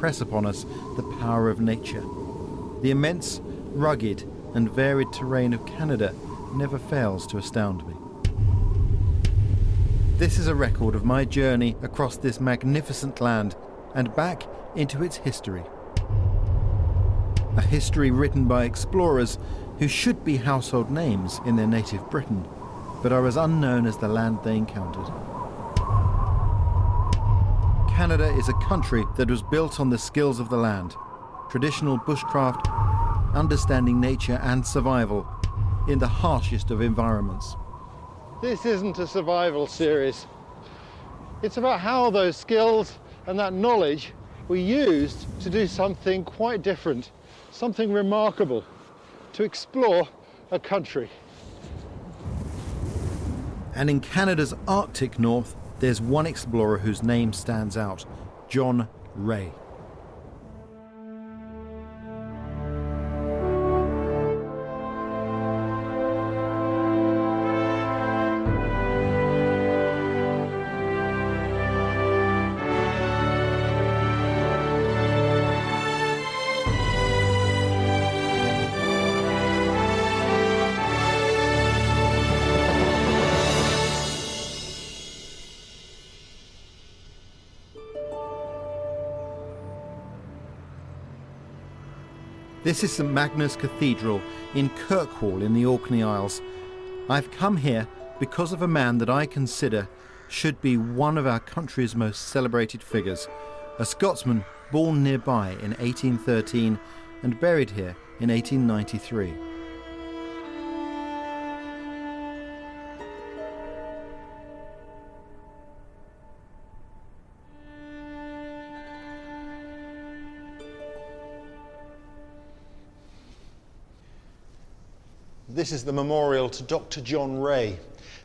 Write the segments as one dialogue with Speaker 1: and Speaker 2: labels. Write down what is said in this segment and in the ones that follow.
Speaker 1: impress upon us the power of nature. The immense, rugged and varied terrain of Canada never fails to astound me. This is a record of my journey across this magnificent land and back into its history. A history written by explorers who should be household names in their native Britain, but are as unknown as the land they encountered. Canada is a country that was built on the skills of the land, traditional bushcraft, understanding nature and survival in the harshest of environments.
Speaker 2: This isn't a survival series. It's about how those skills and that knowledge were used to do something quite different, something remarkable, to explore a country.
Speaker 1: And in Canada's Arctic north, there's one explorer whose name stands out, John Rae. This is St Magnus Cathedral in Kirkwall in the Orkney Isles. I've come here because of a man that I consider should be one of our country's most celebrated figures, a Scotsman born nearby in 1813 and buried here in 1893.
Speaker 2: This is the memorial to Dr. John Rae,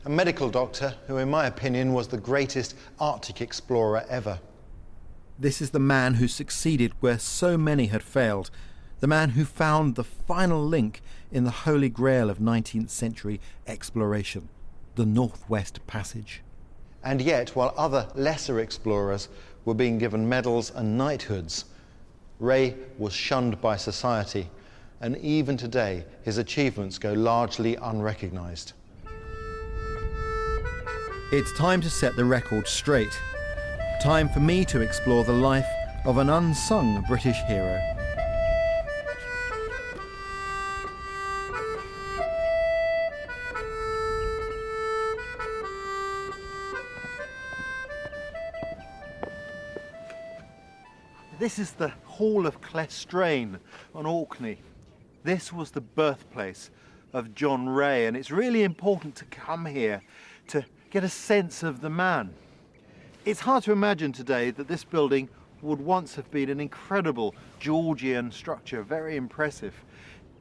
Speaker 2: a medical doctor who, in my opinion, was the greatest Arctic explorer ever.
Speaker 1: This is the man who succeeded where so many had failed, the man who found the final link in the Holy Grail of 19th century exploration, the Northwest Passage.
Speaker 2: And yet, while other lesser explorers were being given medals and knighthoods, Rae was shunned by society, and even today his achievements go largely unrecognised.
Speaker 1: It's time to set the record straight. Time for me to explore the life of an unsung British hero. This is the Hall of Clestrain on Orkney. This was the birthplace of John Rae, and it's really important to come here to get a sense of the man. It's hard to imagine today that this building would once have been an incredible Georgian structure, very impressive.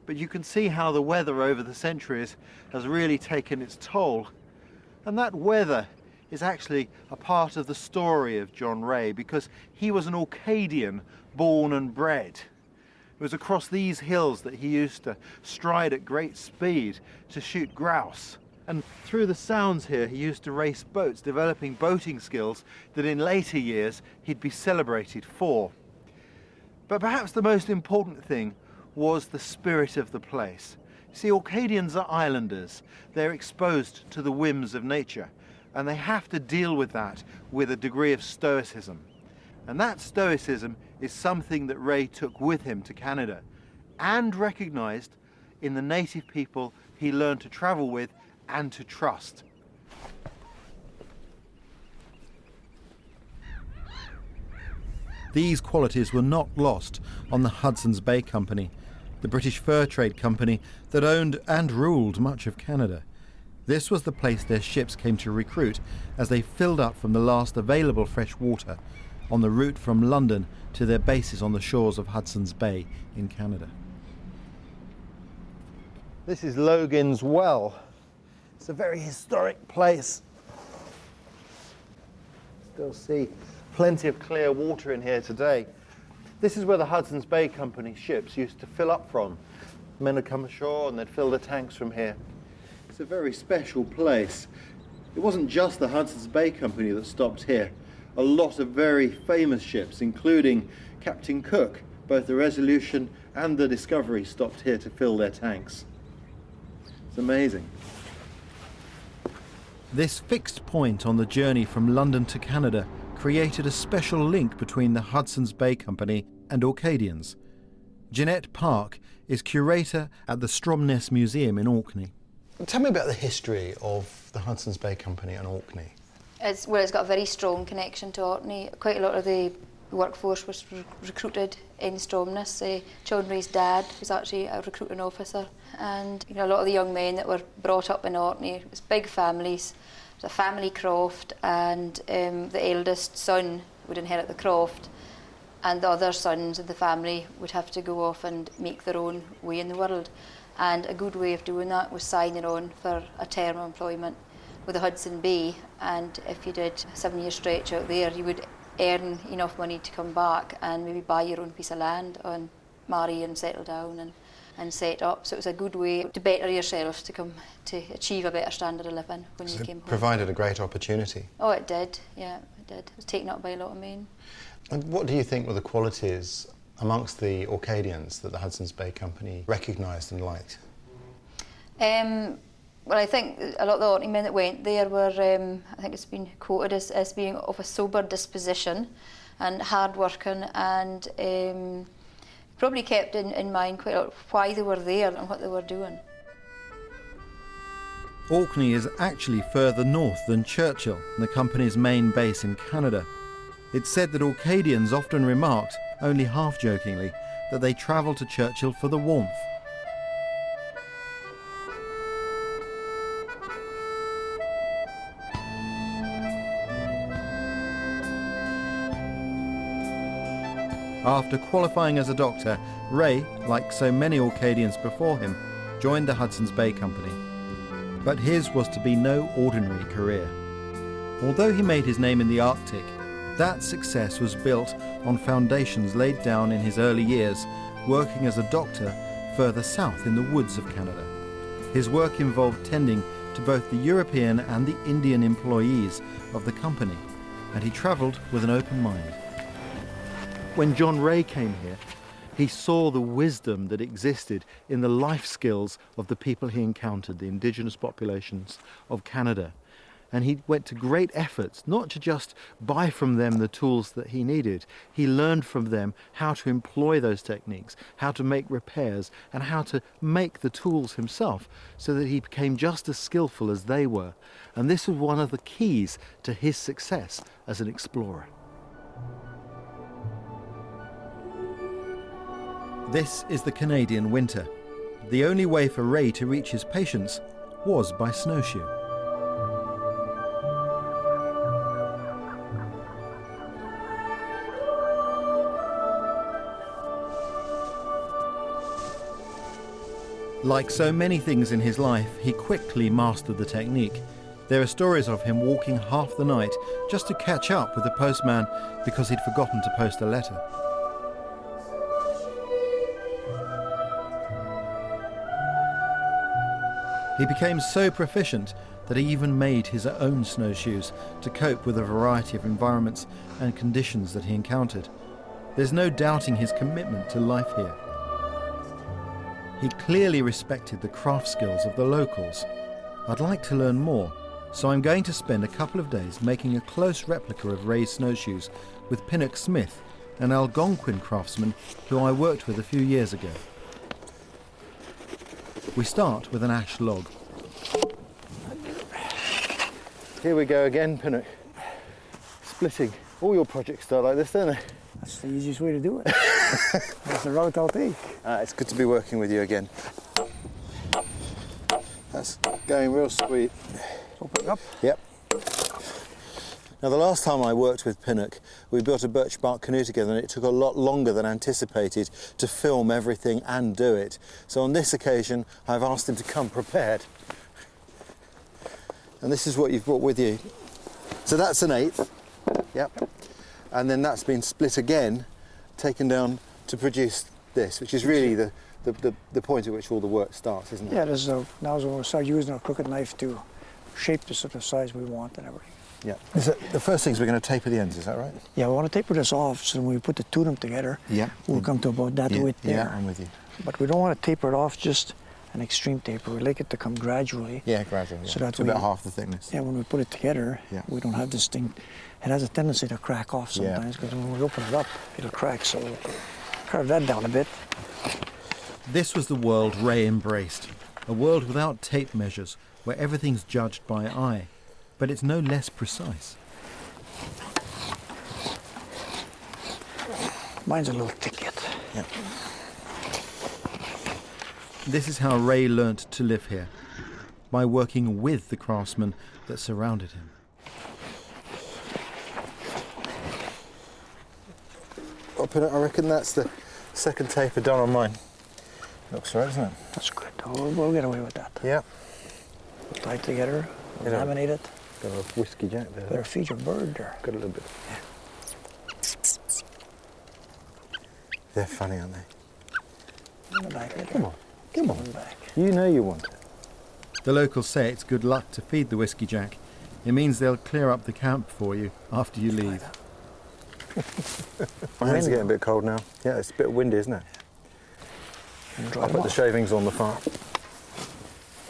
Speaker 1: But you can see how the weather over the centuries has really taken its toll. And that weather is actually a part of the story of John Rae, because he was an Orcadian born and bred. It was across these hills that he used to stride at great speed to shoot grouse. And through the sounds here, he used to race boats, developing boating skills that in later years he'd be celebrated for. But perhaps the most important thing was the spirit of the place. See, Orcadians are islanders. They're exposed to the whims of nature, and they have to deal with that with a degree of stoicism. And that stoicism is something that Rae took with him to Canada and recognised in the native people he learned to travel with and to trust. These qualities were not lost on the Hudson's Bay Company, the British fur trade company that owned and ruled much of Canada. This was the place their ships came to recruit as they filled up from the last available fresh water on the route from London to their bases on the shores of Hudson's Bay in Canada. This is Logan's Well. It's a very historic place. Still see plenty of clear water in here today. This is where the Hudson's Bay Company ships used to fill up from. Men would come ashore and they'd fill the tanks from here. It's a very special place. It wasn't just the Hudson's Bay Company that stopped here. A lot of very famous ships, including Captain Cook, both the Resolution and the Discovery stopped here to fill their tanks. It's amazing. This fixed point on the journey from London to Canada created a special link between the Hudson's Bay Company and Orcadians. Jeanette Park is curator at the Stromness Museum in Orkney.
Speaker 3: Tell me about the history of the Hudson's Bay Company and Orkney.
Speaker 4: It's got a very strong connection to Orkney. Quite a lot of the workforce was recruited in Stromness. John Rae's dad was actually a recruiting officer, and a lot of the young men that were brought up in Orkney, it was big families. It was a family croft, and the eldest son would inherit the croft, and the other sons of the family would have to go off and make their own way in the world. And a good way of doing that was signing on for a term of employment with the Hudson Bay, and if you did a 7-year stretch out there, you would earn enough money to come back and maybe buy your own piece of land and marry and settle down and set up. So it was a good way to better yourself, to come to achieve a better standard of living when you came home.
Speaker 3: Provided a great opportunity.
Speaker 4: Oh, it did, yeah, it did. It was taken up by a lot of men.
Speaker 3: And what do you think were the qualities amongst the Orcadians that the Hudson's Bay Company recognised and liked?
Speaker 4: Well, I think a lot of the Orkney men that went there were, I think it's been quoted as being of a sober disposition and hard-working, and probably kept in mind quite a lot why they were there and what they were doing.
Speaker 1: Orkney is actually further north than Churchill, the company's main base in Canada. It's said that Orcadians often remarked, only half-jokingly, that they travelled to Churchill for the warmth. After qualifying as a doctor, Rae, like so many Orcadians before him, joined the Hudson's Bay Company. But his was to be no ordinary career. Although he made his name in the Arctic, that success was built on foundations laid down in his early years, working as a doctor further south in the woods of Canada. His work involved tending to both the European and the Indian employees of the company, and he travelled with an open mind. When John Rae came here, he saw the wisdom that existed in the life skills of the people he encountered, the indigenous populations of Canada. And he went to great efforts, not to just buy from them the tools that he needed. He learned from them how to employ those techniques, how to make repairs, and how to make the tools himself, so that he became just as skillful as they were. And this was one of the keys to his success as an explorer. This is the Canadian winter. The only way for Rae to reach his patients was by snowshoe. Like so many things in his life, he quickly mastered the technique. There are stories of him walking half the night just to catch up with the postman because he'd forgotten to post a letter. He became so proficient that he even made his own snowshoes to cope with a variety of environments and conditions that he encountered. There's no doubting his commitment to life here. He clearly respected the craft skills of the locals. I'd like to learn more, so I'm going to spend a couple of days making a close replica of Rae's snowshoes with Pinnock Smith, an Algonquin craftsman who I worked with a few years ago. We start with an ash log. Here we go again, Pinnock. Splitting. All your projects start like this, don't they?
Speaker 5: That's the easiest way to do it. That's the route I'll take.
Speaker 1: It's good to be working with you again. That's going real sweet.
Speaker 5: Open it up.
Speaker 1: Yep. Now, the last time I worked with Pinnock, we built a birch bark canoe together, and it took a lot longer than anticipated to film everything and do it. So on this occasion, I've asked him to come prepared. And this is what you've brought with you. So that's an 1/8. Yep. And then that's been split again, taken down to produce this, which is really the point at which all the work starts, isn't it?
Speaker 5: Yeah, now we'll start using a crooked knife to shape the sort of size we want and everything.
Speaker 3: Yeah. The first thing is we're going to taper the ends, is that right?
Speaker 5: Yeah, we want to taper this off so when we put the two of them together,
Speaker 3: Yeah.
Speaker 5: we'll come to about that width there.
Speaker 3: Yeah, I'm with you.
Speaker 5: But we don't want to taper it off just an extreme taper. We like it to come gradually.
Speaker 3: Yeah, gradually. Yeah.
Speaker 5: So that
Speaker 3: it's about half the thickness.
Speaker 5: Yeah, when we put it together,
Speaker 3: Yeah.
Speaker 5: we don't have this thing. It has a tendency to crack off sometimes because when we open it up, it'll crack. So we'll carve that down a bit.
Speaker 1: This was the world Rae embraced, a world without tape measures, where everything's judged by eye, but it's no less precise.
Speaker 5: Mine's a little thick yet.
Speaker 3: Yeah.
Speaker 1: This is how Rae learnt to live here, by working with the craftsmen that surrounded him.
Speaker 3: I reckon that's the second taper done on mine. Looks right, doesn't it?
Speaker 5: That's good. We'll get away with that.
Speaker 3: Yeah.
Speaker 5: Tie it together,
Speaker 3: Yeah.
Speaker 5: laminate it.
Speaker 3: Got a whiskey jack there.
Speaker 5: Better feed your bird there.
Speaker 3: Got a little bit. They're funny, aren't they?
Speaker 5: In the back,
Speaker 3: Come on. Come on.
Speaker 5: back.
Speaker 3: You know you want it.
Speaker 1: The locals say it's good luck to feed the whiskey jack. It means they'll clear up the camp for you after you leave.
Speaker 3: My hands are getting a bit cold now. Yeah, it's a bit windy, isn't it? I'll put the shavings on the fire.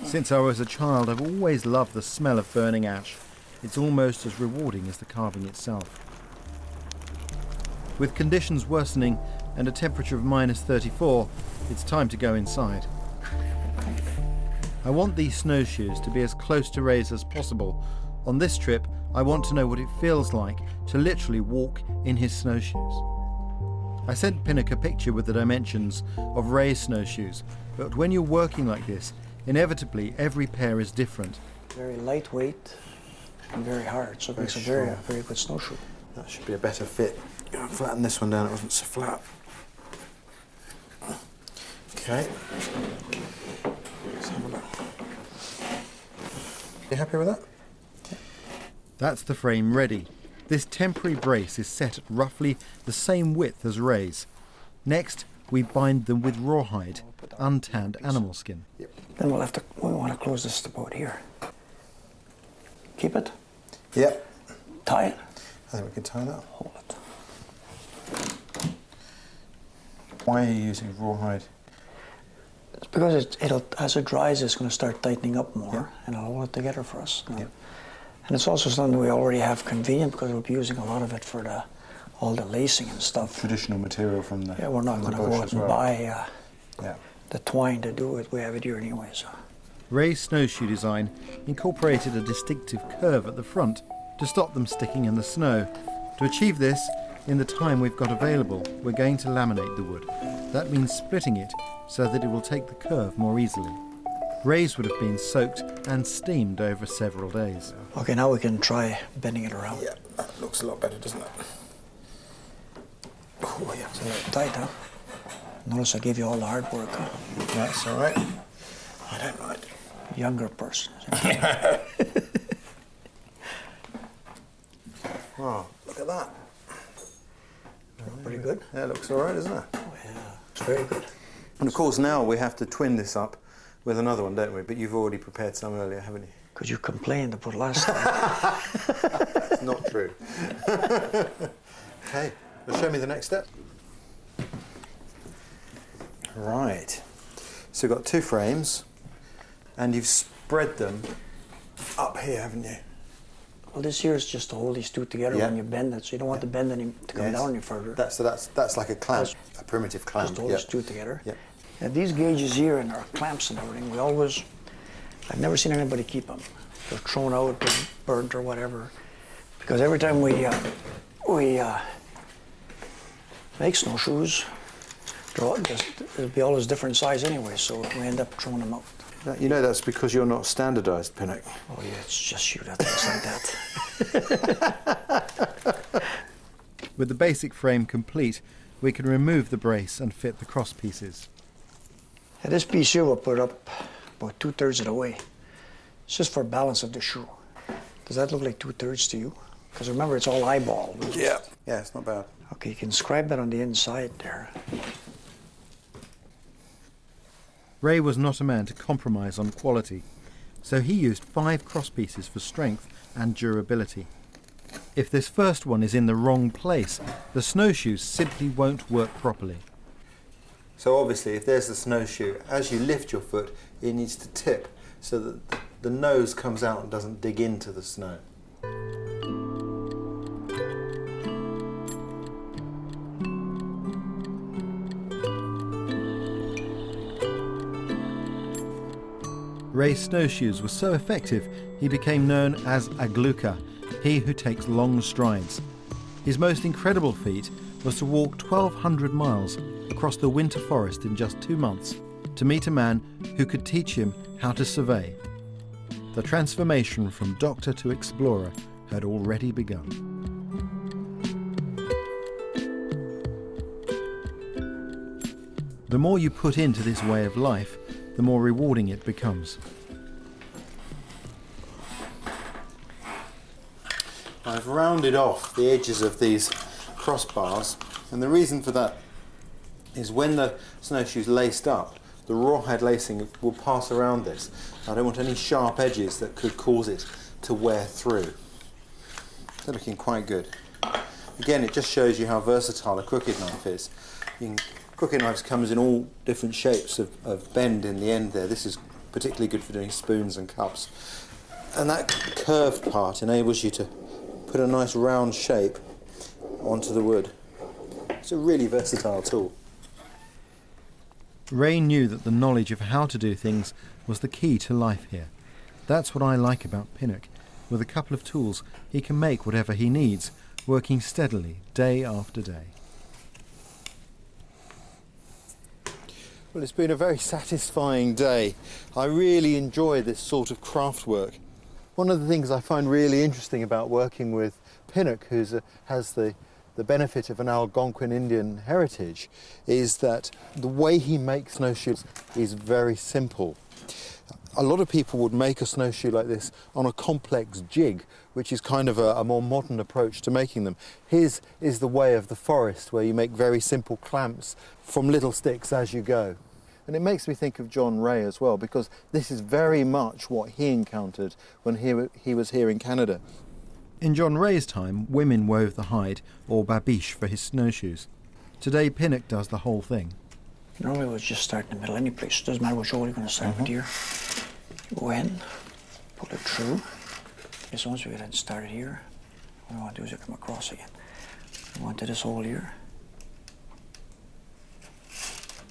Speaker 1: Since I was a child, I've always loved the smell of burning ash. It's almost as rewarding as the carving itself. With conditions worsening and a temperature of -34, it's time to go inside. I want these snowshoes to be as close to Rae's as possible. On this trip, I want to know what it feels like to literally walk in his snowshoes. I sent Pinnock a picture with the dimensions of Rae's snowshoes, but when you're working like this, inevitably every pair is different.
Speaker 5: Very lightweight and very hard, so it makes a very good snowshoe.
Speaker 3: That should be a better fit. Flatten this one down, it wasn't so flat. Okay. Let's have a look. You happy with that?
Speaker 1: That's the frame ready. This temporary brace is set at roughly the same width as Rae's. Next, we bind them with rawhide, untanned animal skin.
Speaker 5: Then we want to close this about here. Keep it,
Speaker 3: Yep.
Speaker 5: tie it,
Speaker 3: I think we can tie that.
Speaker 5: hold it.
Speaker 3: Why are you using rawhide?
Speaker 5: It's because it'll as it dries, it's going to start tightening up more,
Speaker 3: Yeah.
Speaker 5: and it'll hold it together for us.
Speaker 3: Yeah.
Speaker 5: And it's also something we already have convenient because we'll be using a lot of it for all the lacing and stuff.
Speaker 3: Traditional material from the
Speaker 5: Yeah, we're not going to go out and buy the twine to do it. We have it here anyway. So
Speaker 1: Rae's snowshoe design incorporated a distinctive curve at the front to stop them sticking in the snow. To achieve this, in the time we've got available, we're going to laminate the wood. That means splitting it so that it will take the curve more easily. Rae's would have been soaked and steamed over several days.
Speaker 5: okay, now we can try bending it around.
Speaker 3: Yeah, that looks a lot better, doesn't it? Oh, yeah.
Speaker 5: It's a little tight, huh? Notice I gave you all the hard work, huh?
Speaker 3: That's all right. I don't mind.
Speaker 5: Younger person.
Speaker 3: Oh, look at that.
Speaker 5: Pretty good.
Speaker 3: That looks all right, doesn't it?
Speaker 5: Oh, yeah, it's very good.
Speaker 3: And of course now we have to twin this up with another one, don't we? But you've already prepared some earlier, haven't you?
Speaker 5: Because you complained about last time.
Speaker 3: It's not true. Okay, well, show me the next step. Right. So we've got two frames, and you've spread them up here, haven't you?
Speaker 5: Well, this here is just to hold these two together
Speaker 3: Yeah.
Speaker 5: when you bend it, so you don't want to bend any to come
Speaker 3: Yes.
Speaker 5: down any further.
Speaker 3: That's like a clamp, a primitive clamp.
Speaker 5: Just to hold these two together.
Speaker 3: Yeah.
Speaker 5: And these gauges here and our clamps and everything, I've never seen anybody keep them. They're thrown out, they're burnt or whatever. Because every time we make snowshoes, there'll be always different size anyway, so we end up throwing them out.
Speaker 3: You know that's because you're not standardised, Pinnock.
Speaker 5: Oh yeah, it's just you that thinks like that.
Speaker 1: With the basic frame complete, we can remove the brace and fit the cross pieces.
Speaker 5: And this piece here we'll put up about 2/3 of the way. It's just for balance of the shoe. Does that look like 2/3 to you? Because remember, it's all eyeball.
Speaker 3: Yeah. Yeah, it's not bad.
Speaker 5: Okay, you can scribe that on the inside there.
Speaker 1: Rae was not a man to compromise on quality, so he used 5 cross pieces for strength and durability. If this first one is in the wrong place, the snowshoes simply won't work properly.
Speaker 3: So obviously, if there's the snowshoe, as you lift your foot, it needs to tip so that the nose comes out and doesn't dig into the snow.
Speaker 1: Rae's snowshoes were so effective, he became known as Agluka, he who takes long strides. His most incredible feat was to walk 1,200 miles across the winter forest in just 2 months to meet a man who could teach him how to survey. The transformation from doctor to explorer had already begun. The more you put into this way of life, the more rewarding it becomes.
Speaker 3: I've rounded off the edges of these crossbars, and the reason for that is when the snowshoe's laced up, the rawhide lacing will pass around this. I don't want any sharp edges that could cause it to wear through. They're looking quite good. Again, it just shows you how versatile a crooked knife is. Crooked knives comes in all different shapes of bend in the end there. This is particularly good for doing spoons and cups. And that curved part enables you to put a nice round shape onto the wood. It's a really versatile tool.
Speaker 1: Rae knew that the knowledge of how to do things was the key to life here. That's what I like about Pinnock. With a couple of tools, he can make whatever he needs, working steadily, day after day.
Speaker 3: Well, it's been a very satisfying day. I really enjoy this sort of craft work. One of the things I find really interesting about working with Pinnock, who has the benefit of an Algonquin Indian heritage, is that the way he makes snowshoes is very simple. A lot of people would make a snowshoe like this on a complex jig, which is kind of a more modern approach to making them. His is the way of the forest, where you make very simple clamps from little sticks as you go. And it makes me think of John Rae as well, because this is very much what he encountered when he was here in Canada.
Speaker 1: In John Rae's time, women wove the hide, or babiche, for his snowshoes. Today, Pinnock does the whole thing.
Speaker 5: Normally we'll just start in the middle, any place. Doesn't matter which hole you're going to start with here. Go in, pull it through. Just once we get it started here, what I want to do is come across again. I want to this hole here.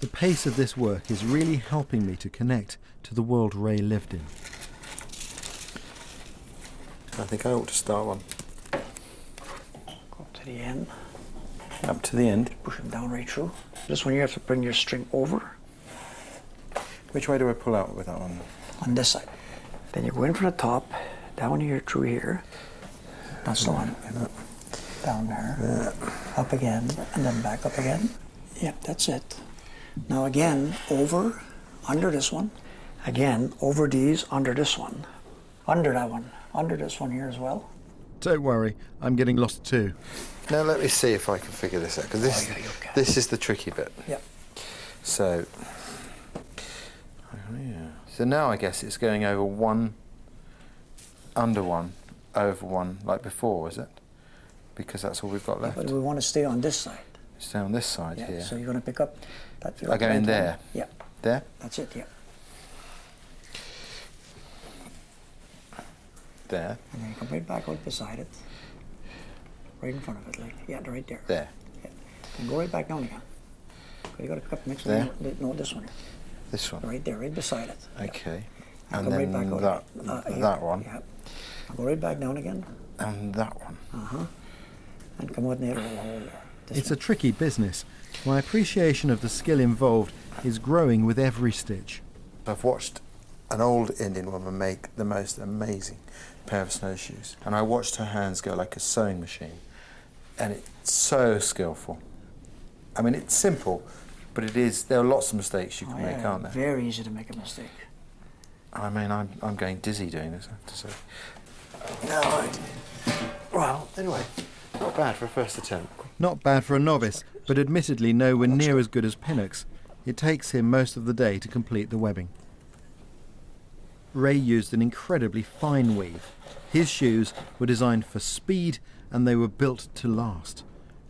Speaker 1: The pace of this work is really helping me to connect to the world Rae lived in.
Speaker 3: I think I ought to start one.
Speaker 5: Go up to the end.
Speaker 3: Up to the end.
Speaker 5: Push them down right through. This one you have to bring your string over.
Speaker 3: Which way do I pull out with that one?
Speaker 5: On this side. Then you go in from the top, down here through here. That's the one. Down there. Up again, and then back up again. Yep, that's it. Now again, over, under this one. Again, over these, under this one. Under that one. Under this one here as well.
Speaker 1: Don't worry, I'm getting lost too.
Speaker 3: Now let me see if I can figure this out, because this is the tricky bit.
Speaker 5: Yep.
Speaker 3: So, so now I guess it's going over one, under one, over one, like before, is it? Because that's all we've got left.
Speaker 5: But we want to stay on this side.
Speaker 3: Stay on this side here.
Speaker 5: So you're going to pick up that.
Speaker 3: I go in there.
Speaker 5: Yeah.
Speaker 3: There?
Speaker 5: That's it, yeah.
Speaker 3: There.
Speaker 5: And then you come right back out beside it. Right in front of it, like, yeah, right there.
Speaker 3: There.
Speaker 5: Yeah. And go right back down again. You got to pick up the next
Speaker 3: There?
Speaker 5: one. No, this one here.
Speaker 3: This one?
Speaker 5: Right there, right beside it.
Speaker 3: Okay.
Speaker 5: Yeah.
Speaker 3: And
Speaker 5: come
Speaker 3: then
Speaker 5: right back out.
Speaker 3: that one.
Speaker 5: Yeah. Go right back down again.
Speaker 3: And that one.
Speaker 5: And come out in the other hole there.
Speaker 1: It's a tricky business. My appreciation of the skill involved is growing with every stitch.
Speaker 3: I've watched an old Indian woman make the most amazing pair of snowshoes, and I watched her hands go like a sewing machine, and it's so skillful. I mean, it's simple, but there are lots of mistakes you can make, aren't there?
Speaker 5: Very easy to make a mistake.
Speaker 3: I mean, I'm going dizzy doing this, I have to say. Well, anyway, not bad for a first attempt.
Speaker 1: Not bad for a novice, but admittedly nowhere near as good as Pinnock's. It takes him most of the day to complete the webbing. Rae used an incredibly fine weave. His shoes were designed for speed
Speaker 3: and they were built to last.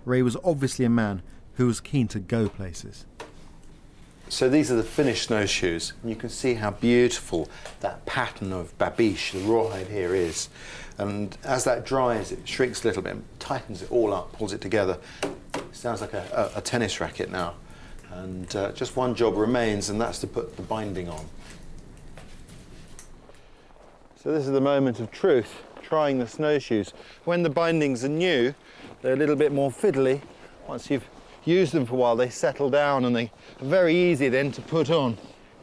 Speaker 3: Rae was obviously a man who was keen to go places. So these are the finished snowshoes, and you can see how beautiful that pattern of babiche, the rawhide here is. And as that dries, it shrinks a little bit, tightens it all up, pulls it together. It sounds like a tennis racket now. And just one job remains, and that's to put the binding on.
Speaker 2: So this is the moment of truth, trying the snowshoes. When the bindings are new, they're a little bit more fiddly. Once you've used them for a while, they settle down and they are very easy then to put on.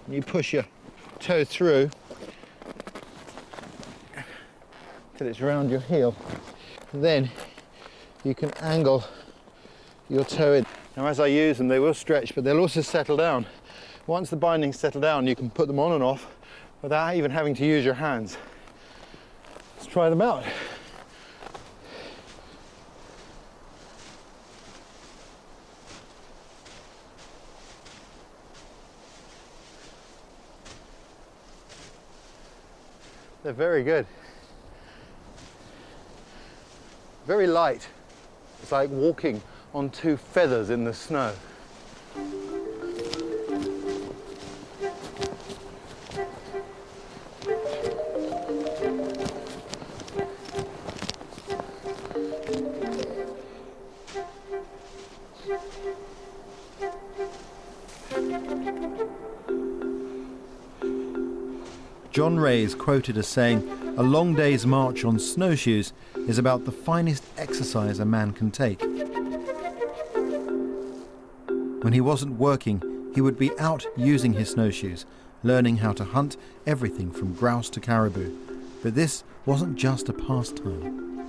Speaker 2: You push your toe through till it's around your heel. And then you can angle your toe in. Now as I use them, they will stretch, but they'll also settle down. Once the bindings settle down, you can put them on and off without even having to use your hands. Let's try them out. They're very good. Very light. It's like walking on two feathers in the snow.
Speaker 3: John Rae is quoted as saying, "A long day's march on snowshoes is about the finest exercise a man can take." When he wasn't working, he would be out using his snowshoes, learning how to hunt everything from grouse to caribou. But this wasn't just a pastime.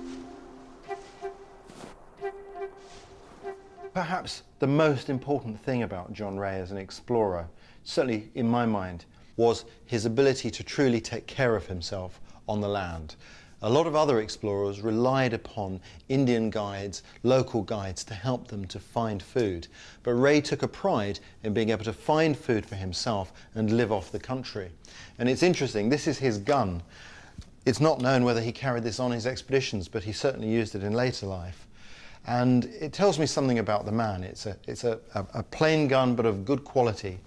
Speaker 2: Perhaps the most important thing about John Rae as an explorer, certainly in my mind, was his ability to truly take care of himself on the land. A lot of other explorers relied upon Indian guides, local guides, to help them to find food. But Rae took a pride in being able to find food for himself and live off the country. And it's interesting, this is his gun. It's not known whether he carried this on his expeditions, but he certainly used it in later life. And it tells me something about the man. It's a plain gun, but of good quality.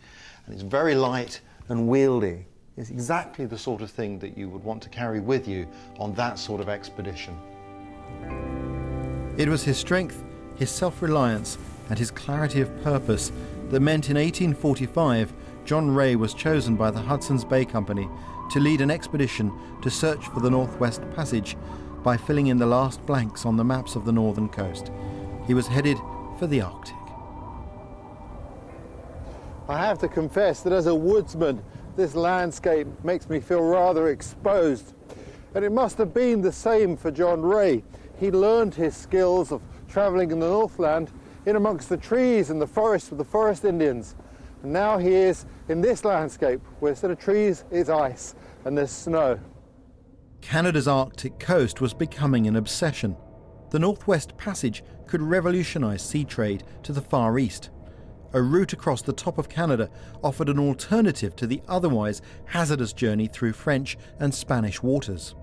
Speaker 2: And it's very light and wieldy. It's exactly the sort of thing that you would want to carry with you on that sort of expedition.
Speaker 3: It was his strength, his self-reliance, and his clarity of purpose that meant in 1845 John Rae was chosen by the Hudson's Bay Company to lead an expedition to search for the Northwest Passage by filling in the last blanks on the maps of the northern coast. He was headed for the Arctic.
Speaker 2: I have to confess that as a woodsman, this landscape makes me feel rather exposed. And it must have been the same for John Rae. He learned his skills of travelling in the Northland in amongst the trees and the forest with the forest Indians. And now he is in this landscape where instead of trees is ice and there's snow.
Speaker 3: Canada's Arctic coast was becoming an obsession. The Northwest Passage could revolutionise sea trade to the Far East. A route across the top of Canada offered an alternative to the otherwise hazardous journey through French and Spanish waters.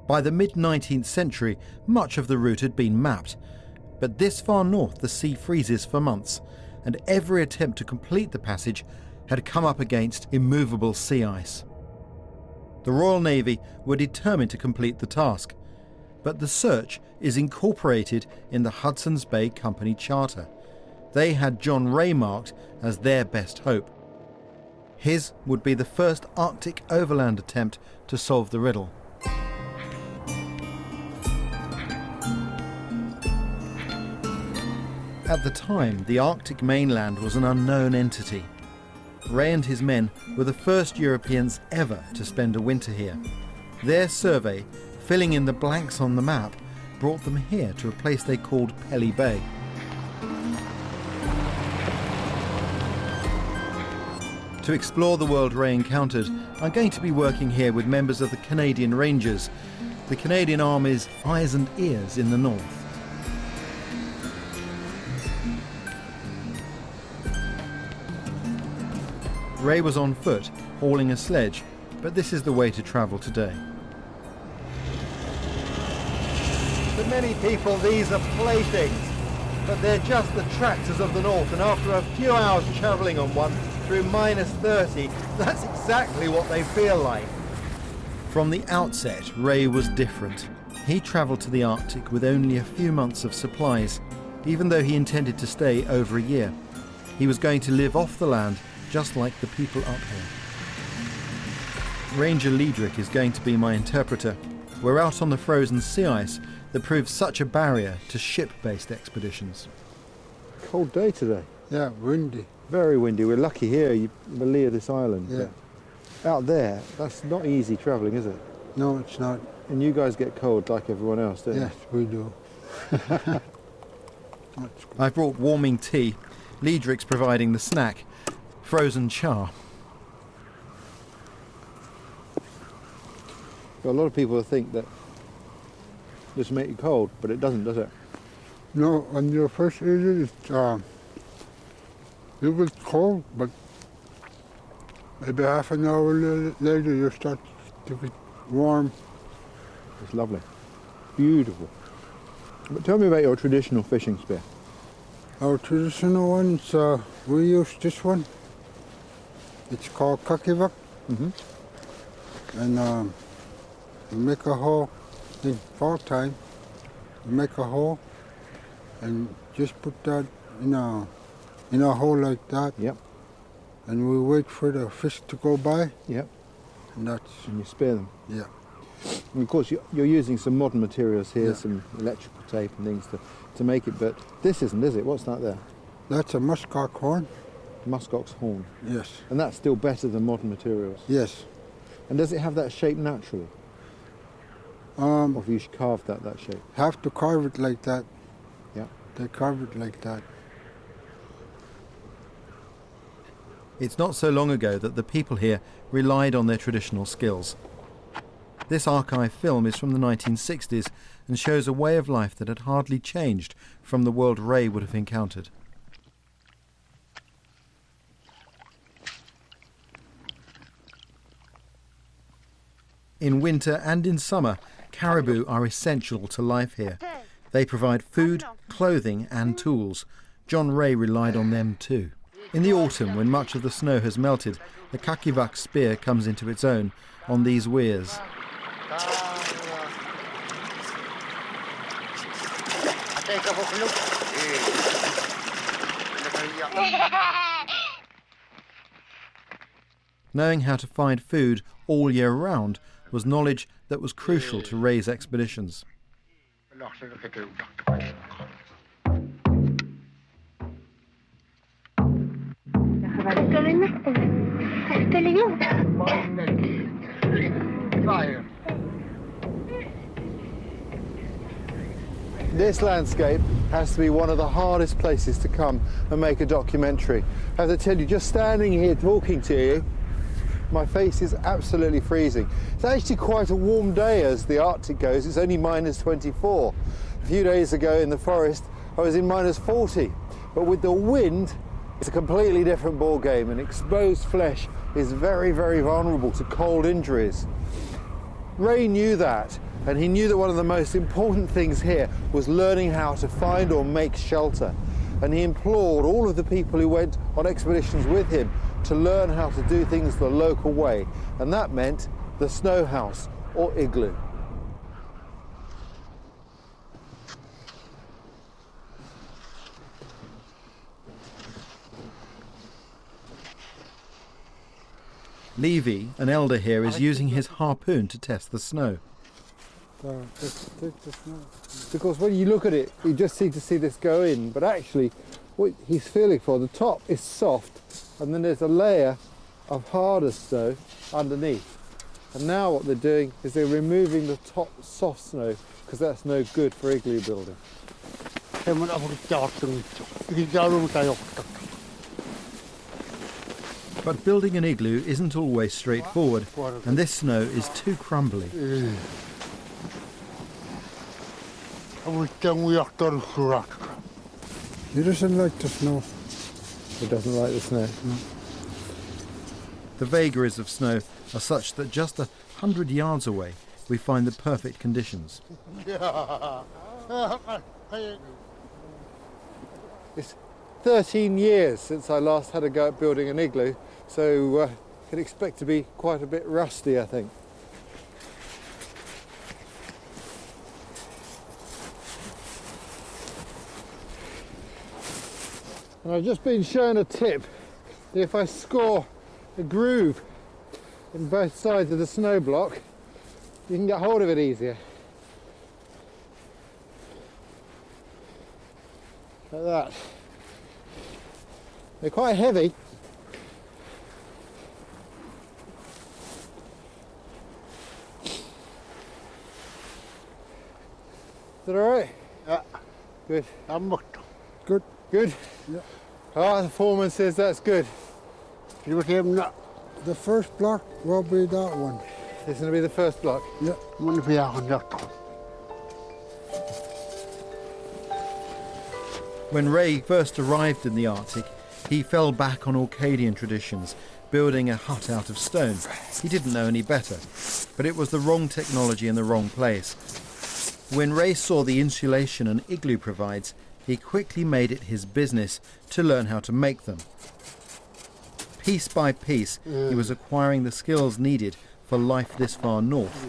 Speaker 3: By the mid-19th century, much of the route had been mapped, but this far north the sea freezes for months, and every attempt to complete the passage had come up against immovable sea ice. The Royal Navy were determined to complete the task, but the search is incorporated in the Hudson's Bay Company Charter. They had John Rae marked as their best hope. His would be the first Arctic overland attempt to solve the riddle. At the time, the Arctic mainland was an unknown entity. Rae and his men were the first Europeans ever to spend a winter here. Their survey, filling in the blanks on the map, brought them here to a place they called Pelly Bay. To explore the world Rae encountered, I'm going to be working here with members of the Canadian Rangers, the Canadian Army's eyes and ears in the north. Rae was on foot, hauling a sledge, but this is the way to travel today.
Speaker 1: To many people these are playthings, but they're just the tractors of the north, and after a few hours travelling on one through -30, that's exactly what they feel like. From the outset, Rae was different. He travelled to the Arctic with only a few months of supplies, even though he intended to stay over a year. He was going to live off the land, just like the people up here. Ranger Liedrich is going to be my interpreter. We're out on the frozen sea ice that proves such a barrier to ship-based expeditions.
Speaker 3: Cold day today.
Speaker 2: Yeah, windy.
Speaker 3: Very windy. We're lucky here, in the lee of this island.
Speaker 2: Yeah.
Speaker 3: But out there, that's not easy travelling, is it?
Speaker 2: No, it's not.
Speaker 3: And you guys get cold like everyone else, don't you?
Speaker 2: Yes, we do.
Speaker 1: I've brought warming tea. Liedrich's providing the snack, frozen char.
Speaker 3: But a lot of people think that this makes you cold, but it doesn't, does it?
Speaker 2: No, when you first eat it, it's it was cold, but maybe half an hour later you start to get warm.
Speaker 3: It's lovely. Beautiful. But tell me about your traditional fishing spear.
Speaker 2: Our traditional ones, we use this one. It's called kakivak. And you make a hole in fall time. You make a hole and just put that in a hole like that.
Speaker 3: Yep.
Speaker 2: And we wait for the fish to go by.
Speaker 3: Yep.
Speaker 2: And that's,
Speaker 3: And you spear them.
Speaker 2: yeah.
Speaker 3: And of course, you're using some modern materials here,
Speaker 2: Yeah.
Speaker 3: some electrical tape and things to make it, but this isn't, is it? What's that there?
Speaker 2: That's a muskox horn.
Speaker 3: Muskox horn.
Speaker 2: Yes.
Speaker 3: And that's still better than modern materials.
Speaker 2: Yes.
Speaker 3: And does it have that shape naturally? Or have you carved that shape?
Speaker 2: Have to carve it like that.
Speaker 3: Yeah.
Speaker 2: They carve it like that.
Speaker 1: It's not so long ago that the people here relied on their traditional skills. This archive film is from the 1960s and shows a way of life that had hardly changed from the world Rae would have encountered. In winter and in summer, caribou are essential to life here. They provide food, clothing and tools. John Rae relied on them too. In the autumn, when much of the snow has melted, the kakivak spear comes into its own on these weirs. Knowing how to find food all year round was knowledge that was crucial to Rae's expeditions.
Speaker 3: This landscape has to be one of the hardest places to come and make a documentary. I have to tell you, just standing here talking to you, my face is absolutely freezing. It's actually quite a warm day as the Arctic goes. It's only -24. A few days ago in the forest, I was in -40. But with the wind, it's a completely different ball game, and exposed flesh is very, very vulnerable to cold injuries. Rae knew that, and he knew that one of the most important things here was learning how to find or make shelter. And he implored all of the people who went on expeditions with him to learn how to do things the local way. And that meant the snow house or igloo.
Speaker 1: Levy, an elder here, is using his harpoon to test the snow.
Speaker 3: Because when you look at it, you just seem to see this go in, but actually what he's feeling for, the top is soft, and then there's a layer of harder snow underneath. And now what they're doing is they're removing the top soft snow, because that's no good for igloo building.
Speaker 1: But building an igloo isn't always straightforward, and this snow is too crumbly.
Speaker 2: He doesn't like the snow.
Speaker 3: He doesn't like the snow.
Speaker 2: No.
Speaker 1: The vagaries of snow are such that just 100 yards away we find the perfect conditions.
Speaker 2: It's 13 years since I last had a go at building an igloo, so can expect to be quite a bit rusty, I think. And I've just been shown a tip that if I score a groove in both sides of the snow block, you can get hold of it easier. Like that. They're quite heavy. Is that all right?
Speaker 6: Yeah.
Speaker 2: Good.
Speaker 6: I'm not.
Speaker 2: Good. Good?
Speaker 6: Yeah.
Speaker 2: Ah, the foreman says that's good.
Speaker 6: You with him now.
Speaker 7: The first block will be that one.
Speaker 2: This is going to be the first block.
Speaker 7: Yeah.
Speaker 6: I'm going to be on that.
Speaker 1: When Rae first arrived in the Arctic, he fell back on Orcadian traditions, building a hut out of stone. He didn't know any better, but it was the wrong technology in the wrong place. When Rae saw the insulation an igloo provides, he quickly made it his business to learn how to make them. Piece by piece, he was acquiring the skills needed for life this far north.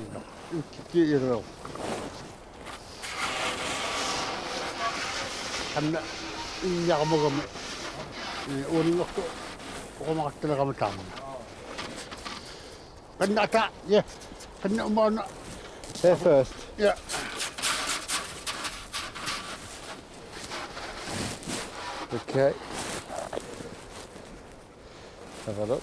Speaker 2: There first.
Speaker 6: Yeah.
Speaker 2: Okay. Have a look.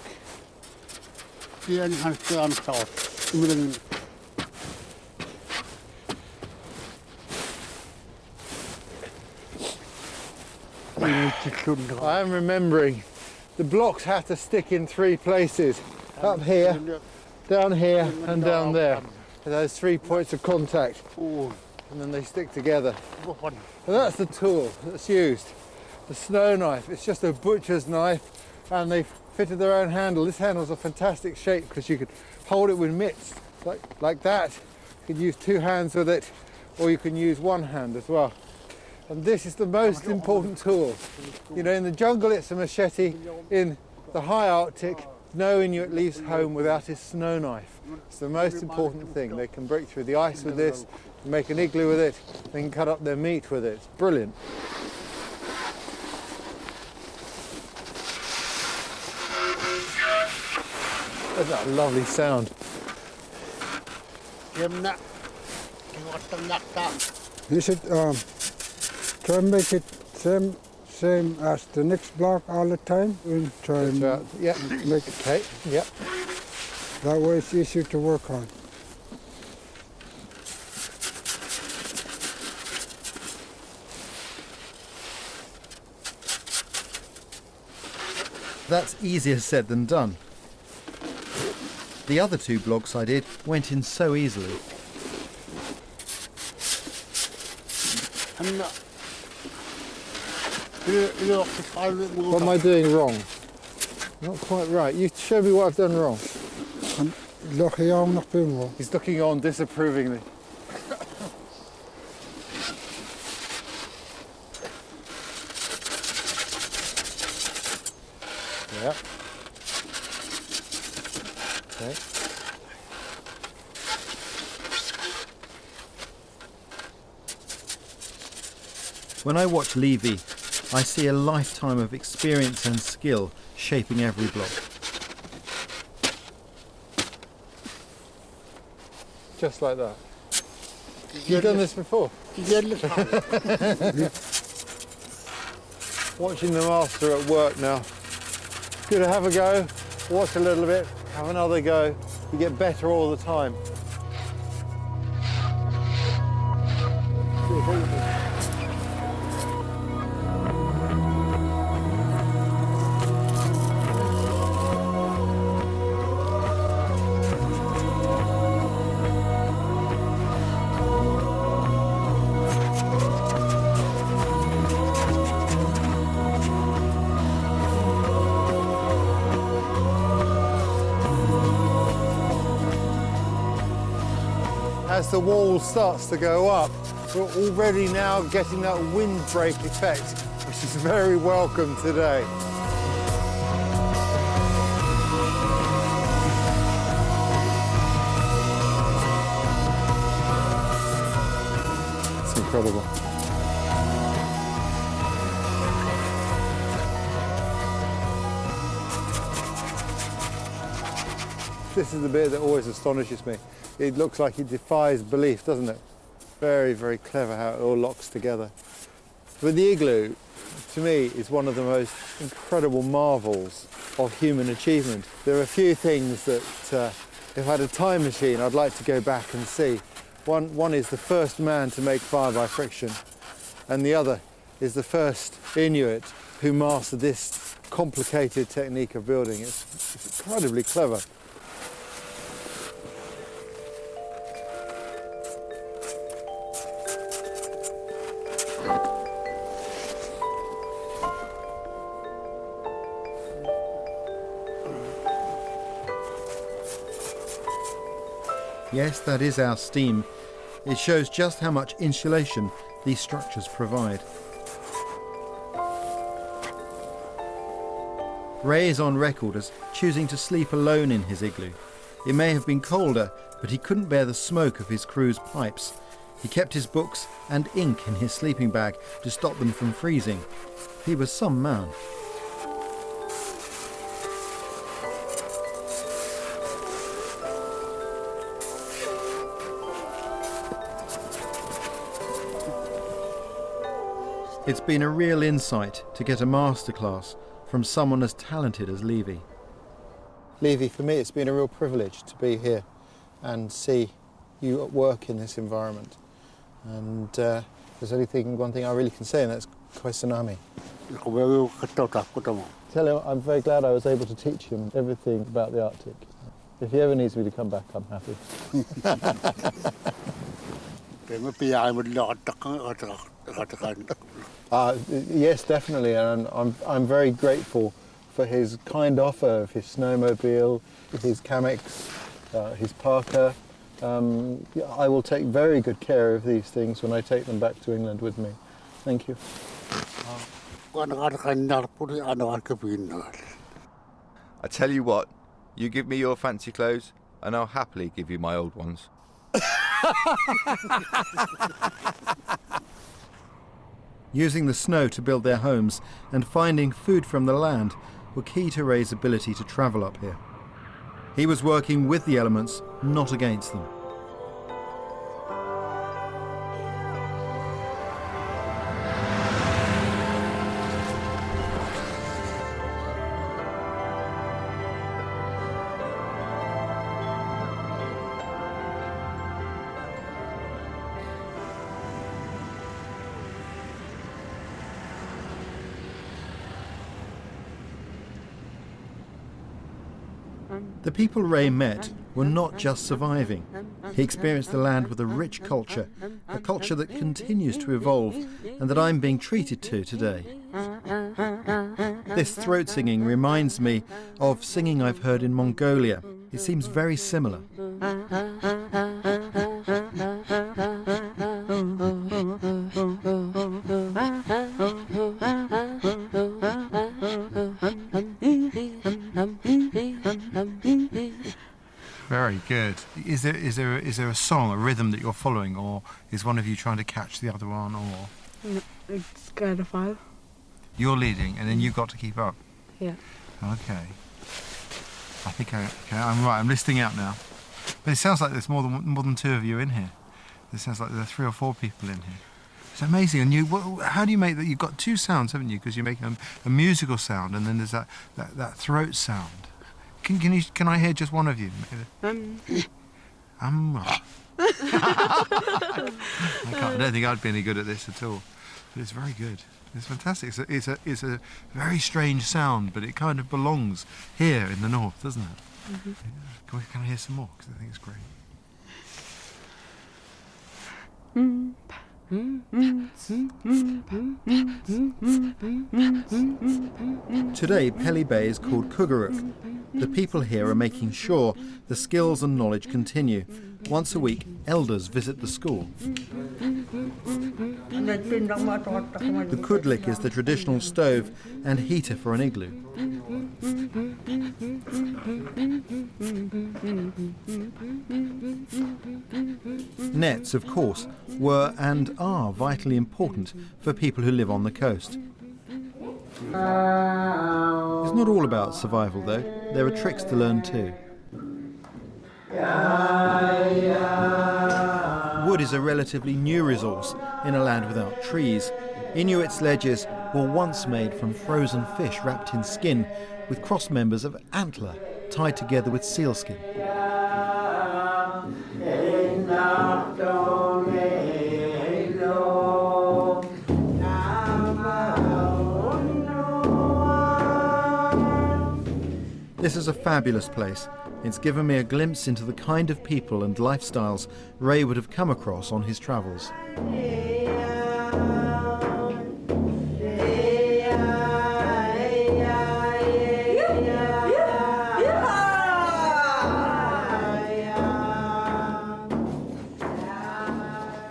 Speaker 2: I am remembering the blocks have to stick in 3 places. Up here, down here and down there. Those 3 points of contact. And then they stick together. And that's the tool that's used. The snow knife. It's just a butcher's knife and they've fitted their own handle. This handle's a fantastic shape because you could hold it with mitts like that. You could use 2 hands with it or you can use 1 hand as well. And this is the most important tool. You know, in the jungle it's a machete. In the high Arctic, no Inuit leaves home without his snow knife. It's the most important thing. They can break through the ice with this, make an igloo with it, they can cut up their meat with it. It's brilliant. That's that lovely sound.
Speaker 7: You should try and make it same as the next block all the time. And try and
Speaker 2: Yeah.
Speaker 7: make it.
Speaker 2: Okay. Yep.
Speaker 7: That way it's easier to work on.
Speaker 1: That's easier said than done. The other 2 blocks I did went in so easily.
Speaker 2: What am I doing wrong? Not quite right. You show me what I've done wrong.
Speaker 7: Look here, I'm not doing wrong.
Speaker 2: He's looking on disapprovingly. Yeah. Okay.
Speaker 1: When I watch Levy, I see a lifetime of experience and skill shaping every block.
Speaker 2: Just like that. You've done this before? Watching the master at work now. Good to have a go, watch a little bit, have another go. You get better all the time. As the wall starts to go up, We're already now getting that windbreak effect, which is very welcome today. It's incredible. This is the bit that always astonishes me. It looks like it defies belief, doesn't it? Very, very clever how it all locks together. But the igloo, to me, is one of the most incredible marvels of human achievement. There are a few things that, if I had a time machine, I'd like to go back and see. One is the first man to make fire by friction, and the other is the first Inuit who mastered this complicated technique of building. It's incredibly clever.
Speaker 3: Yes, that is our steam. It shows just how much insulation these structures provide. Rae is on record as choosing to sleep alone in his igloo. It may have been colder, but he couldn't bear the smoke of his crew's pipes. He kept his books and ink in his sleeping bag to stop them from freezing. He was some man. It's been a real insight to get a masterclass from someone as talented as Levy.
Speaker 2: Levy, for me, it's been a real privilege to be here and see you at work in this environment. And there's one thing I really can say, and that's Koe Tsunami. Tell him I'm very glad I was able to teach him everything about the Arctic. If he ever needs me to come back, I'm happy. Yes, definitely, and I'm very grateful for his kind offer of his snowmobile, his Kamex, his parka. I will take very good care of these things when I take them back to England with me. Thank you.
Speaker 8: I tell you what, you give me your fancy clothes and I'll happily give you my old ones.
Speaker 3: Using the snow to build their homes and finding food from the land were key to Rae's ability to travel up here. He was working with the elements, not against them. The people Rae met were not just surviving. He experienced the land with a rich culture, a culture that continues to evolve and that I'm being treated to today. This throat singing reminds me of singing I've heard in Mongolia. It seems very similar. Very good. Is there a song, a rhythm that you're following, or is one of you trying to catch the other one, or?
Speaker 9: No, it's kind of fun.
Speaker 3: You're leading, and then you've got to keep up.
Speaker 9: Yeah.
Speaker 3: Okay. I think I'm right. I'm listing out now. But it sounds like there's more than two of you in here. It sounds like there are 3 or 4 people in here. It's amazing. And how do you make that? You've got 2 sounds, haven't you? Because you make a musical sound, and then there's that throat sound. Can I hear just one of you? I don't think I'd be any good at this at all. But it's very good. It's fantastic. It's a very strange sound, but it kind of belongs here in the north, doesn't it? Mm-hmm. Yeah. Can I hear some more? Because I think it's great. Today, Pelly Bay is called Kugaruk. The people here are making sure the skills and knowledge continue, Once a week, elders visit the school. The kudlik is the traditional stove and heater for an igloo. Nets, of course, were and are vitally important for people who live on the coast. It's not all about survival, though. There are tricks to learn too. Wood is a relatively new resource in a land without trees. Inuit sledges were once made from frozen fish wrapped in skin, with cross members of antler tied together with sealskin. This is a fabulous place. It's given me a glimpse into the kind of people and lifestyles Rae would have come across on his travels.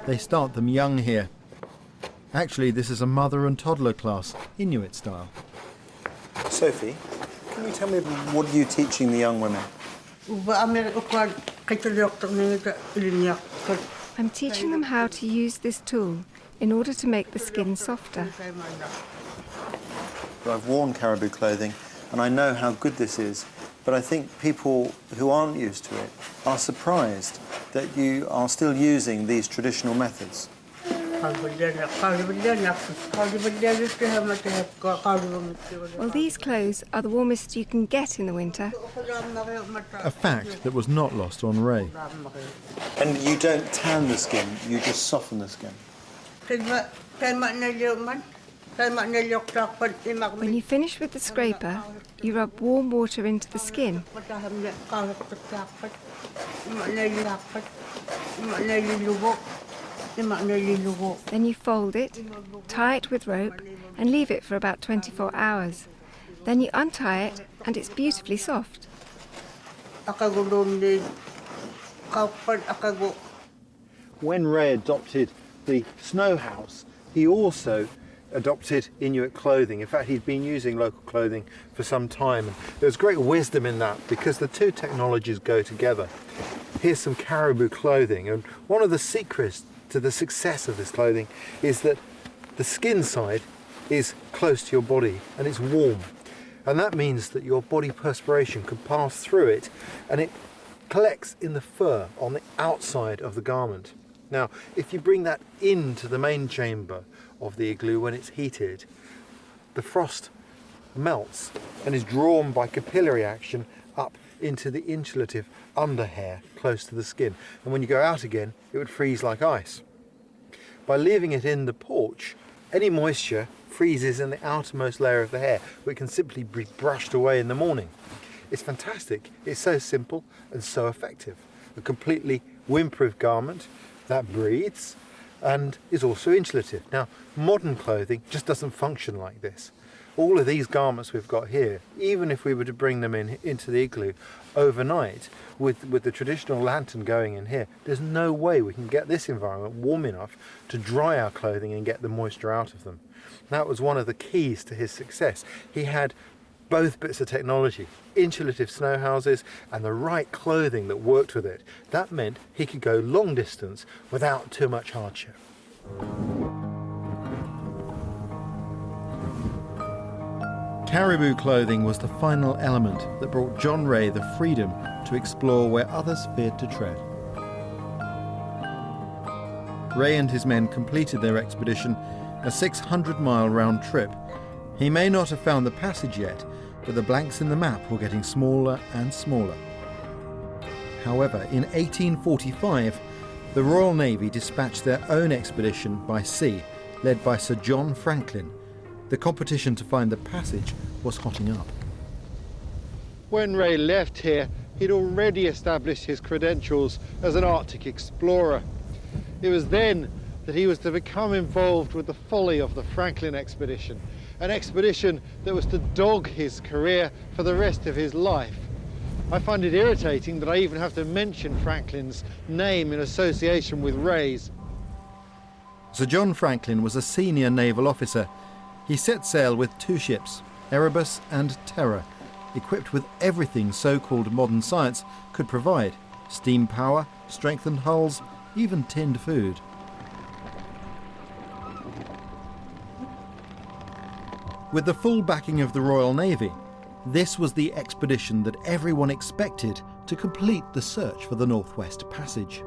Speaker 3: They start them young here. Actually, this is a mother and toddler class, Inuit style. Sophie, can you tell me what are you teaching the young women?
Speaker 10: I'm teaching them how to use this tool in order to make the skin softer.
Speaker 3: I've worn caribou clothing and I know how good this is, but I think people who aren't used to it are surprised that you are still using these traditional methods.
Speaker 10: Well, these clothes are the warmest you can get in the winter.
Speaker 3: A fact that was not lost on Rae. And you don't tan the skin, you just soften the skin.
Speaker 10: When you finish with the scraper, you rub warm water into the skin. Then you fold it, tie it with rope, and leave it for about 24 hours. Then you untie it, and it's beautifully soft.
Speaker 1: When Rae adopted the snow house, he also adopted Inuit clothing. In fact, he'd been using local clothing for some time. And there's great wisdom in that because the two technologies go together. Here's some caribou clothing, and one of the secrets to the success of this clothing is that the skin side is close to your body and it's warm. And that means that your body perspiration can pass through it and it collects in the fur on the outside of the garment. Now, if you bring that into the main chamber of the igloo when it's heated, the frost melts and is drawn by capillary action up into the insulative underhair close to the skin. And when you go out again, it would freeze like ice. By leaving it in the porch, any moisture freezes in the outermost layer of the hair, which can simply be brushed away in the morning. It's fantastic. It's so simple and so effective. A completely windproof garment that breathes and is also insulative. Now, modern clothing just doesn't function like this. All of these garments we've got here, even if we were to bring them into the igloo overnight with the traditional lantern going in here, there's no way we can get this environment warm enough to dry our clothing and get the moisture out of them. That was one of the keys to his success. He had both bits of technology, insulative snow houses and the right clothing that worked with it. That meant he could go long distance without too much hardship. Caribou clothing was the final element that brought John Rae the freedom to explore where others feared to tread. Rae and his men completed their expedition, a 600-mile round trip. He may not have found the passage yet, but the blanks in the map were getting smaller and smaller. However, in 1845, the Royal Navy dispatched their own expedition by sea, led by Sir John Franklin. The competition to find the passage was hotting up.
Speaker 2: When Rae left here, he'd already established his credentials as an Arctic explorer. It was then that he was to become involved with the folly of the Franklin expedition, an expedition that was to dog his career for the rest of his life. I find it irritating that I even have to mention Franklin's name in association with Rae's.
Speaker 3: Sir John Franklin was a senior naval officer. He set sail with 2 ships, Erebus and Terror, equipped with everything so-called modern science could provide: steam power, strengthened hulls, even tinned food. With the full backing of the Royal Navy, this was the expedition that everyone expected to complete the search for the Northwest Passage.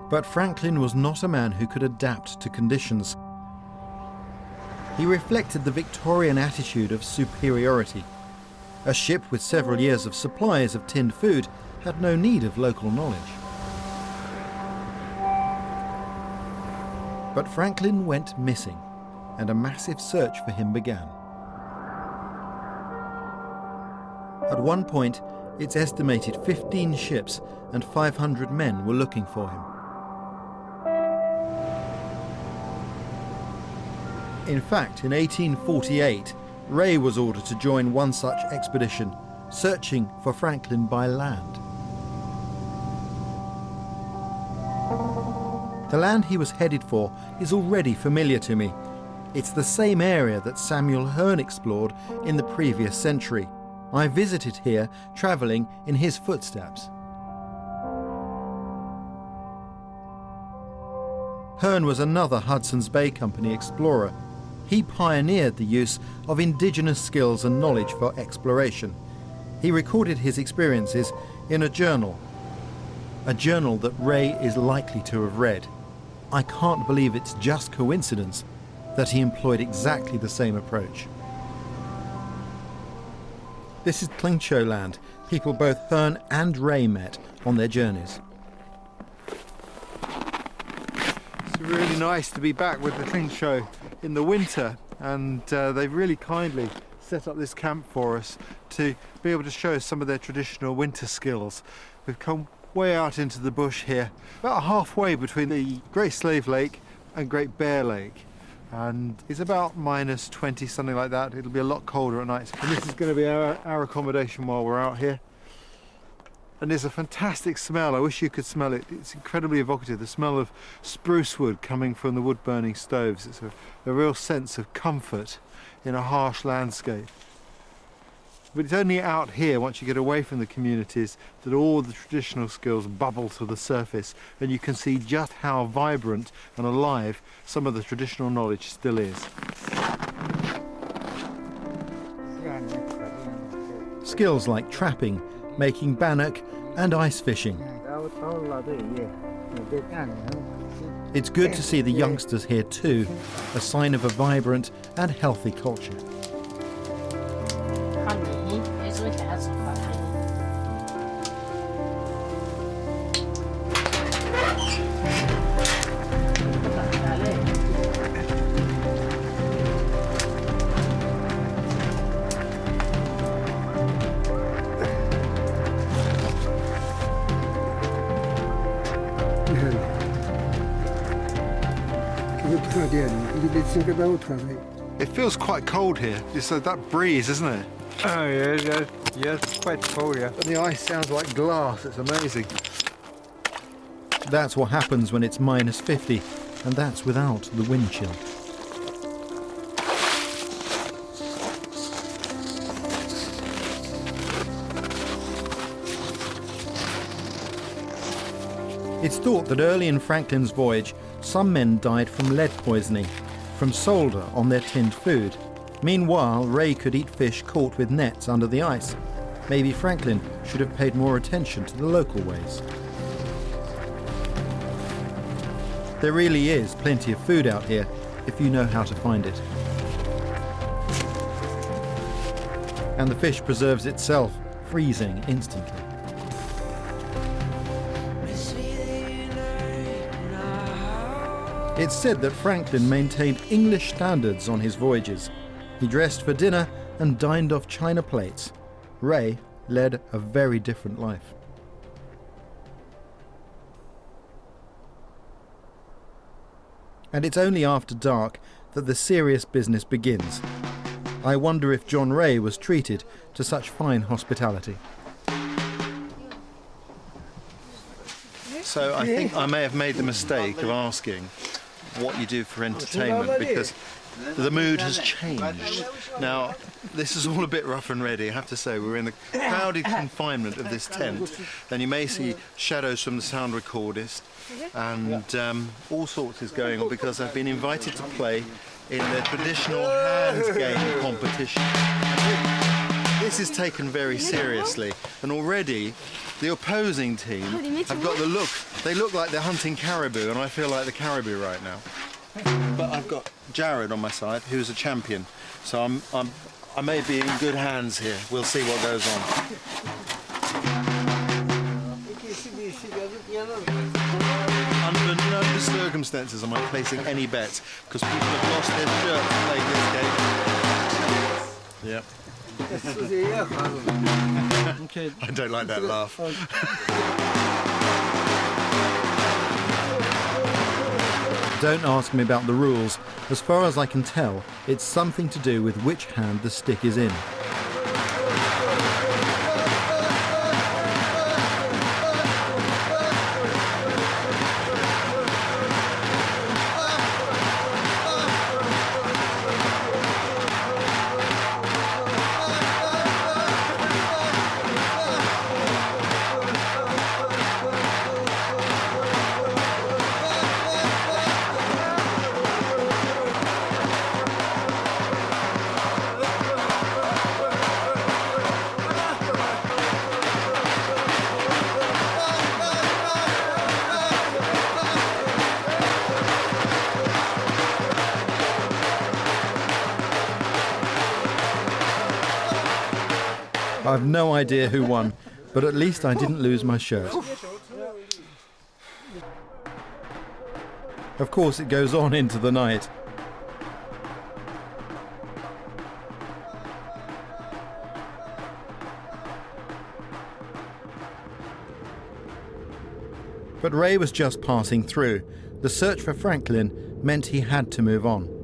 Speaker 3: But Franklin was not a man who could adapt to conditions. He reflected the Victorian attitude of superiority. A ship with several years of supplies of tinned food had no need of local knowledge. But Franklin went missing, and a massive search for him began. At one point, it's estimated 15 ships and 500 men were looking for him. In fact, in 1848, Rae was ordered to join one such expedition, searching for Franklin by land. The land he was headed for is already familiar to me. It's the same area that Samuel Hearne explored in the previous century. I visited here, travelling in his footsteps. Hearne was another Hudson's Bay Company explorer. He pioneered the use of indigenous skills and knowledge for exploration. He recorded his experiences in a journal that Rae is likely to have read. I can't believe it's just coincidence that he employed exactly the same approach. This is Klingcho land, people both Hearne and Rae met on their journeys.
Speaker 1: It's really nice to be back with the Klingcho in the winter, and they've really kindly set up this camp for us to be able to show us some of their traditional winter skills. We've come way out into the bush here, about halfway between the Great Slave Lake and Great Bear Lake, and it's about -20, something like that. It'll be a lot colder at night, and this is going to be our accommodation while we're out here. And there's a fantastic smell. I wish you could smell it. It's incredibly evocative. The smell of spruce wood coming from the wood burning stoves. It's a real sense of comfort in a harsh landscape. But it's only out here, once you get away from the communities, that all the traditional skills bubble to the surface, and you can see just how vibrant and alive some of the traditional knowledge still is.
Speaker 3: Skills like trapping, making bannock and ice fishing. It's good to see the youngsters here too, a sign of a vibrant and healthy culture.
Speaker 1: It feels quite cold here. It's that breeze, isn't it?
Speaker 7: Oh, yes, quite cold, yeah.
Speaker 1: And the ice sounds like glass. It's amazing.
Speaker 3: That's what happens when it's -50, and that's without the wind chill. It's thought that early in Franklin's voyage, some men died from lead poisoning, from solder on their tinned food. Meanwhile, Rae could eat fish caught with nets under the ice. Maybe Franklin should have paid more attention to the local ways. There really is plenty of food out here if you know how to find it. And the fish preserves itself, freezing instantly. It's said that Franklin maintained English standards on his voyages. He dressed for dinner and dined off china plates. Rae led a very different life. And it's only after dark that the serious business begins. I wonder if John Rae was treated to such fine hospitality.
Speaker 1: So I think I may have made the mistake of asking what you do for entertainment, because the mood has changed. Now, this is all a bit rough and ready, I have to say. We're in the crowded confinement of this tent, and you may see shadows from the sound recordist, and all sorts is going on because I've been invited to play in the traditional hand game competition. This is taken very seriously, and already the opposing team have got the look. They look like they're hunting caribou, and I feel like the caribou right now. But I've got Jared on my side, who's a champion, so I may be in good hands here. We'll see what goes on. Under no circumstances am I placing any bets, because people have lost their shirt playing this game. Yep.
Speaker 3: Okay.
Speaker 1: I don't like that laugh.
Speaker 3: Don't ask me about the rules. As far as I can tell, it's something to do with which hand the stick is in. I've no idea who won, but at least I didn't lose my shirt. Of course, it goes on into the night. But Rae was just passing through. The search for Franklin meant he had to move on.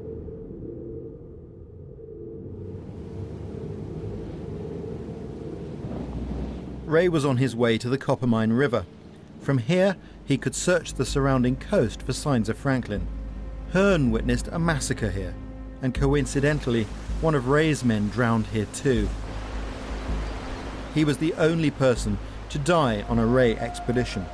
Speaker 3: Rae was on his way to the Coppermine River. From here, he could search the surrounding coast for signs of Franklin. Hearn witnessed a massacre here, and coincidentally, one of Rae's men drowned here too. He was the only person to die on a Rae expedition.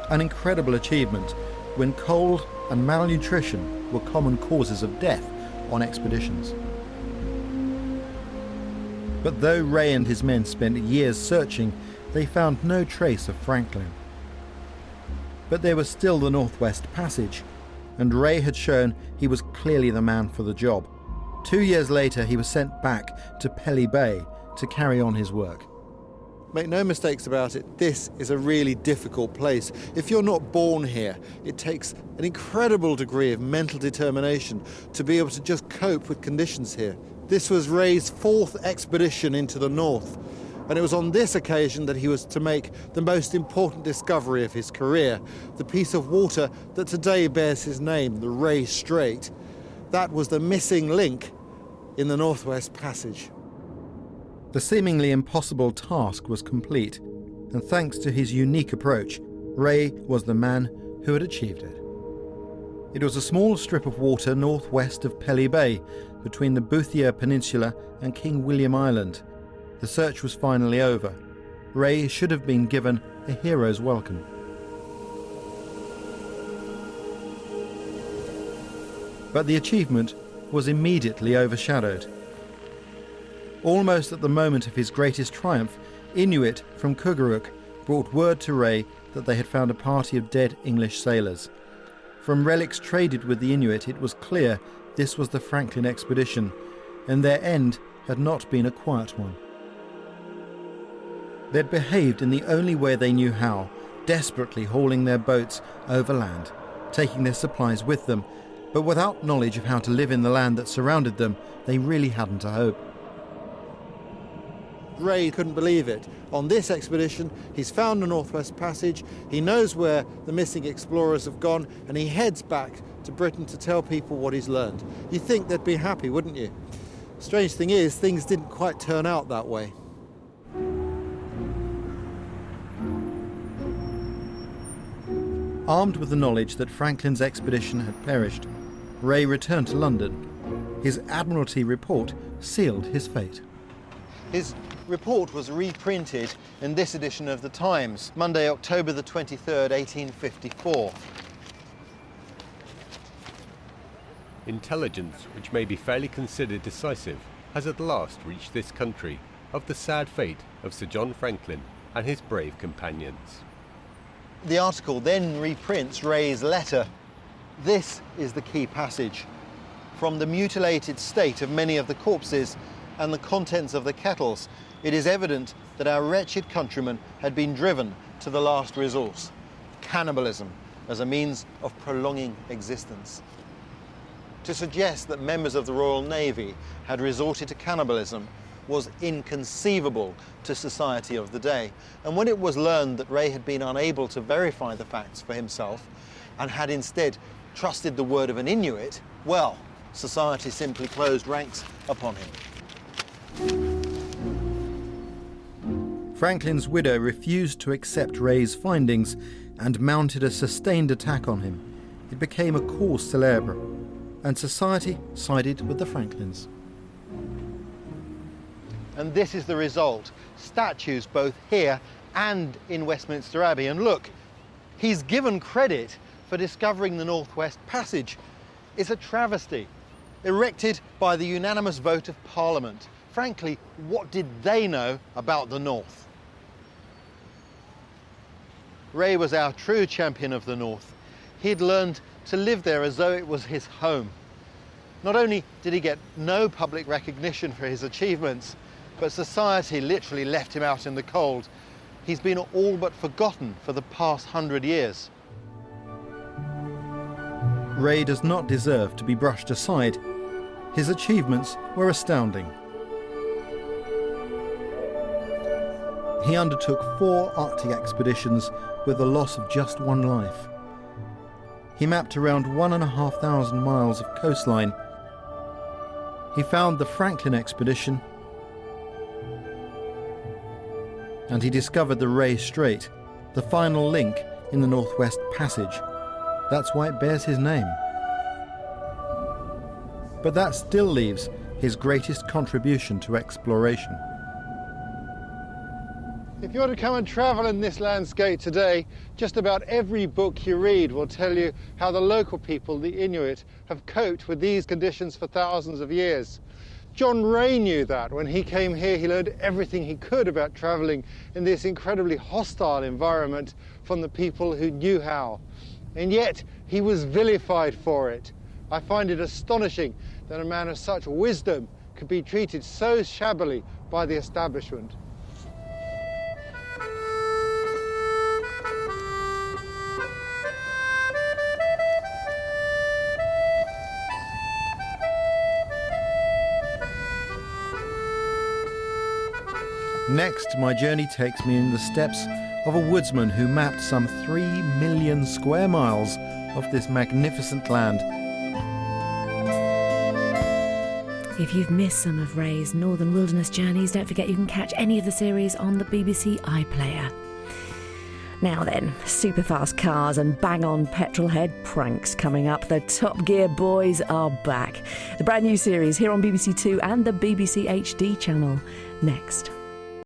Speaker 3: An incredible achievement when cold and malnutrition were common causes of death on expeditions. But though Rae and his men spent years searching, they found no trace of Franklin. But there was still the Northwest Passage, and Rae had shown he was clearly the man for the job. 2 years later, he was sent back to Pelly Bay to carry on his work. Make no mistakes about it, this is a really difficult place. If you're not born here, it takes an incredible degree of mental determination to be able to just cope with conditions here. This was Rae's 4th expedition into the north, and it was on this occasion that he was to make the most important discovery of his career, the piece of water that today bears his name, the Rae Strait. That was the missing link in the Northwest Passage. The seemingly impossible task was complete, and thanks to his unique approach, Rae was the man who had achieved it. It was a small strip of water northwest of Pelly Bay, between the Boothia Peninsula and King William Island. The search was finally over. Rae should have been given a hero's welcome. But the achievement was immediately overshadowed. Almost at the moment of his greatest triumph, Inuit from Kugaruk brought word to Rae that they had found a party of dead English sailors. From relics traded with the Inuit, it was clear this was the Franklin expedition, and their end had not been a quiet one. They'd behaved in the only way they knew how, desperately hauling their boats overland, taking their supplies with them, but without knowledge of how to live in the land that surrounded them, they really hadn't a hope. Rae couldn't believe it. On this expedition, he's found the Northwest Passage, he knows where the missing explorers have gone, and he heads back to Britain to tell people what he's learned. You'd think they'd be happy, wouldn't you? Strange thing is, things didn't quite turn out that way. Armed with the knowledge that Franklin's expedition had perished, Rae returned to London. His Admiralty report sealed his fate. His report was reprinted in this edition of the Times, Monday, October the 23rd, 1854.
Speaker 11: Intelligence, which may be fairly considered decisive, has at last reached this country of the sad fate of Sir John Franklin and his brave companions.
Speaker 3: The article then reprints Rae's letter. This is the key passage. From the mutilated state of many of the corpses and the contents of the kettles, it is evident that our wretched countrymen had been driven to the last resource, cannibalism, as a means of prolonging existence. To suggest that members of the Royal Navy had resorted to cannibalism was inconceivable to society of the day. And when it was learned that Rae had been unable to verify the facts for himself and had instead trusted the word of an Inuit, well, society simply closed ranks upon him. Franklin's widow refused to accept Rae's findings and mounted a sustained attack on him. It became a cause célèbre, and society sided with the Franklins. And this is the result. Statues both here and in Westminster Abbey. And look, he's given credit for discovering the Northwest Passage. It's a travesty, erected by the unanimous vote of Parliament. Frankly, what did they know about the North? Rae was our true champion of the North. He'd learned to live there as though it was his home. Not only did he get no public recognition for his achievements, but society literally left him out in the cold. He's been all but forgotten for the past 100 years. Rae does not deserve to be brushed aside. His achievements were astounding. He undertook 4 Arctic expeditions with the loss of just 1 life. He mapped around 1,500 miles of coastline. He found the Franklin expedition, and he discovered the Rae Strait, the final link in the Northwest Passage. That's why it bears his name. But that still leaves his greatest contribution to exploration. If you want to come and travel in this landscape today, just about every book you read will tell you how the local people, the Inuit, have coped with these conditions for thousands of years. John Rae knew that. When he came here, he learned everything he could about traveling in this incredibly hostile environment from the people who knew how. And yet, he was vilified for it. I find it astonishing that a man of such wisdom could be treated so shabbily by the establishment. Next, my journey takes me in the steps of a woodsman who mapped some 3 million square miles of this magnificent land.
Speaker 12: If you've missed some of Rae's Northern Wilderness journeys, don't forget you can catch any of the series on the BBC iPlayer. Now then, super fast cars and bang-on petrol-head pranks coming up. The Top Gear boys are back. The brand new series here on BBC Two and the BBC HD channel. Next.